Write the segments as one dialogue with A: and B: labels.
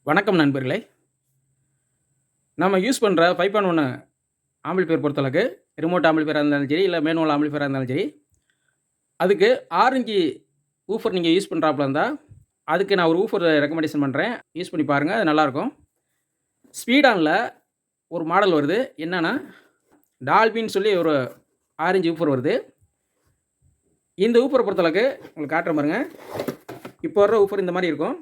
A: வணக்கம் நண்பர்களே. நம்ம யூஸ் பண்ணுற 5.1 ஆம்பிளிஃபையர் பொறுத்தளவுக்கு ரிமோட் ஆம்பிளிஃபையரா இருந்தாலும் சரி, இல்லை மேனுவல் ஆம்பிளிஃபையரா இருந்தாலும் சரி, அதுக்கு 6 இன்ச் ஊஃபர் நீங்கள் யூஸ் பண்ணுறாப்புல இருந்தால், அதுக்கு நான் ஒரு ஊஃபர் ரெக்கமெண்டேஷன் பண்ணுறேன். யூஸ் பண்ணி பாருங்கள், அது நல்லாயிருக்கும். ஸ்பீடானில் ஒரு மாடல் வருது. என்னென்னா, டால்பின்னு சொல்லி ஒரு 6 இன்ச் ஊஃபர் வருது. இந்த ஊஃபரை பொறுத்தளவுக்கு உங்களுக்கு காட்டுறேன் பாருங்க. இப்போ வர்ற ஊஃபர் இந்த மாதிரி இருக்கும்.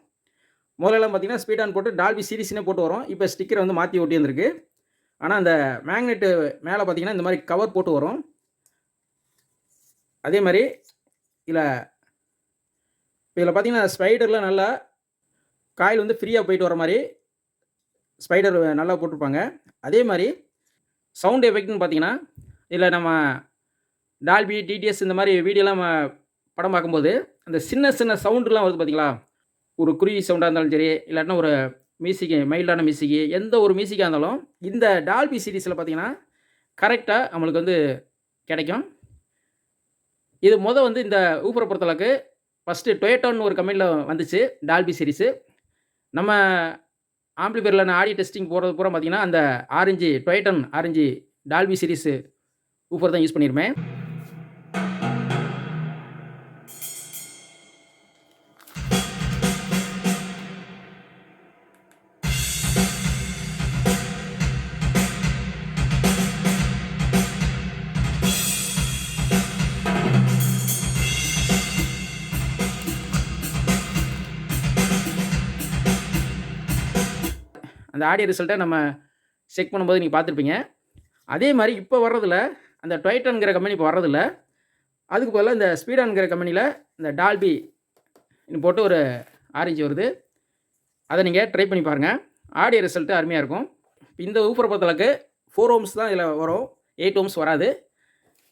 A: முதல்லலாம் பார்த்தீங்கன்னா, ஸ்பீடான் போட்டு டால்பி சீரிஸ்னே போட்டு வரும். இப்போ ஸ்டிக்கரை வந்து மாற்றி ஒட்டி வந்திருக்கு. ஆனால் அந்த மேக்னெட்டு மேலே பார்த்தீங்கன்னா, இந்த மாதிரி கவர் போட்டு வரும். அதே மாதிரி இதில் பார்த்தீங்கன்னா, ஸ்பைடரில் நல்லா காயில் வந்து ஃப்ரீயாக போயிட்டு வர மாதிரி ஸ்பைடர் நல்லா போட்டிருப்பாங்க. அதே மாதிரி சவுண்ட் எஃபெக்ட்னு பார்த்தீங்கன்னா, இதில் நம்ம டால்பி, டிடிஎஸ் இந்த மாதிரி வீடியோலாம் படம் பார்க்கும்போது அந்த சின்ன சின்ன சவுண்டுலாம் வருது பார்த்தீங்களா? ஒரு குருவி சவுண்டாக இருந்தாலும் சரி, இல்லாட்டினா ஒரு மியூசிக்கு மைல்டான மியூசிக்கு, எந்த ஒரு மியூசிக்காக இருந்தாலும் இந்த டால்பி சீரிஸில் பார்த்தீங்கன்னா, கரெக்டாக நம்மளுக்கு வந்து கிடைக்கும். இது வந்து இந்த ஊஃபரை பொறுத்தளவுக்கு ஃபஸ்ட்டு டொயோட்டான்னு ஒரு கம்பெனியில் வந்துச்சு டால்பி சீரிஸு. நம்ம ஆம்பிளிஃபையரில் நான் ஆடியோ டெஸ்டிங் போகிறது பூரா பார்த்தீங்கன்னா, அந்த ஆரஞ்சு டொயோட்டன் ஆரஞ்சு டால்பி சீரிஸு ஊஃபர் தான் யூஸ் பண்ணியிருப்பேன். அந்த ஆடியோ ரிசல்ட்டை நம்ம செக் பண்ணும்போது நீங்கள் பார்த்துருப்பீங்க. அதே மாதிரி இப்போ வர்றதில் அந்த டொயோட்டாங்கிற கம்பெனி இப்போ வர்றதில்ல. அதுக்கு பதிலாக இந்த ஸ்பீடான்ங்கிற கம்பெனியில் இந்த டால்பி போட்டு ஒரு ஆரஞ்சு வருது. அதை நீங்கள் ட்ரை பண்ணி பாருங்கள். ஆடியோ ரிசல்ட்டு அருமையாக இருக்கும். இந்த ஊஃபரை பொறுத்தளவுக்கு 4 ohms தான் இதில் வரும். 8 ohms வராது.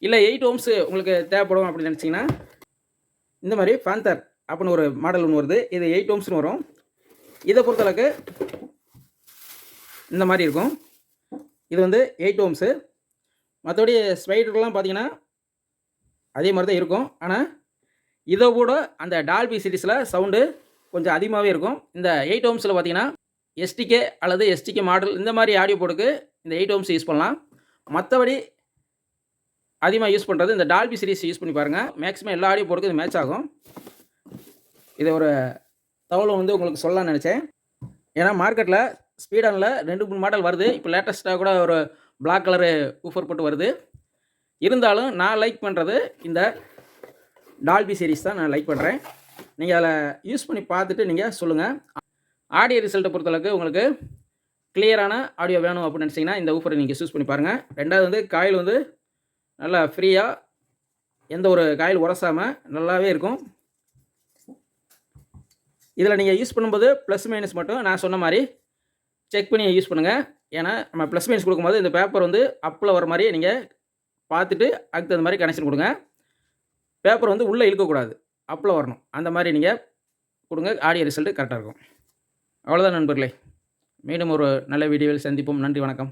A: இல்லை 8 ohms உங்களுக்கு தேவைப்படும் அப்படின்னு நினச்சிங்கன்னா, இந்த மாதிரி ஃபேந்தர் அப்படின்னு ஒரு மாடல் ஒன்று வருது. இது 8 ohmsனு வரும். இதை பொறுத்தளவுக்கு இந்த மாதிரி இருக்கும். இது வந்து 8 ohms. மற்றபடி ஸ்பைடர்லாம் பார்த்தீங்கன்னா அதே மாதிரி தான் இருக்கும். ஆனால் இதை கூட அந்த டால்பி சீரிஸில் சவுண்டு கொஞ்சம் அதிகமாகவே இருக்கும். இந்த 8 ohmஸில் பார்த்தீங்கன்னா எஸ்டிகே அல்லது எஸ்டிகே மாடல் இந்த மாதிரி ஆடியோ போர்டுக்கு இந்த 8 ohms யூஸ் பண்ணலாம். மற்றபடி அதிகமாக யூஸ் பண்ணுறது இந்த டால்பி சீரிஸ் யூஸ் பண்ணி பாருங்கள். மேக்ஸிமம் எல்லா ஆடியோ போர்டுக்கும் இது மேட்ச் ஆகும். இதை ஒரு தகவலை வந்து உங்களுக்கு சொல்லலாம்னு நினச்சேன். ஏன்னா மார்க்கெட்டில் ஸ்பீடானில் 2-3 மாடல் வருது. இப்போ லேட்டஸ்ட்டாக கூட ஒரு பிளாக் கலரு ஊஃபர் போட்டு வருது. இருந்தாலும் நான் லைக் பண்ணுறது இந்த டால்பி சீரிஸ் தான் நான் லைக் பண்ணுறேன். நீங்கள் அதில் யூஸ் பண்ணி பார்த்துட்டு நீங்கள் சொல்லுங்கள். ஆடியோ ரிசல்ட்டை பொறுத்தளவுக்கு உங்களுக்கு கிளியரான ஆடியோ வேணும் அப்படின்னு நினச்சிங்கன்னா இந்த ஊஃபரை நீங்கள் யூஸ் பண்ணி பாருங்கள். ரெண்டாவது வந்து காயில் வந்து நல்லா ஃப்ரீயாக எந்த ஒரு காயில் உரசாமல் நல்லாவே இருக்கும். இதில் நீங்கள் யூஸ் பண்ணும்போது ப்ளஸ் மைனஸ் மட்டும் நான் சொன்ன மாதிரி செக் பண்ணி யூஸ் பண்ணுங்கள். ஏன்னா நம்ம ப்ளஸ் மைனஸ் கொடுக்கும்போது இந்த பேப்பர் வந்து அப்பில் வர மாதிரி நீங்கள் பார்த்துட்டு அதுக்கு தகுந்த மாதிரி கனெக்ஷன் கொடுங்க. பேப்பர் வந்து உள்ளே இழுக்கக்கூடாது, அப்பில் வரணும். அந்த மாதிரி நீங்கள் கொடுங்க. ஆடியோ ரிசல்ட்டு கரெக்டாக இருக்கும். அவ்வளோதான் நண்பர்களே. மீண்டும் ஒரு நல்ல வீடியோவில் சந்திப்போம். நன்றி, வணக்கம்.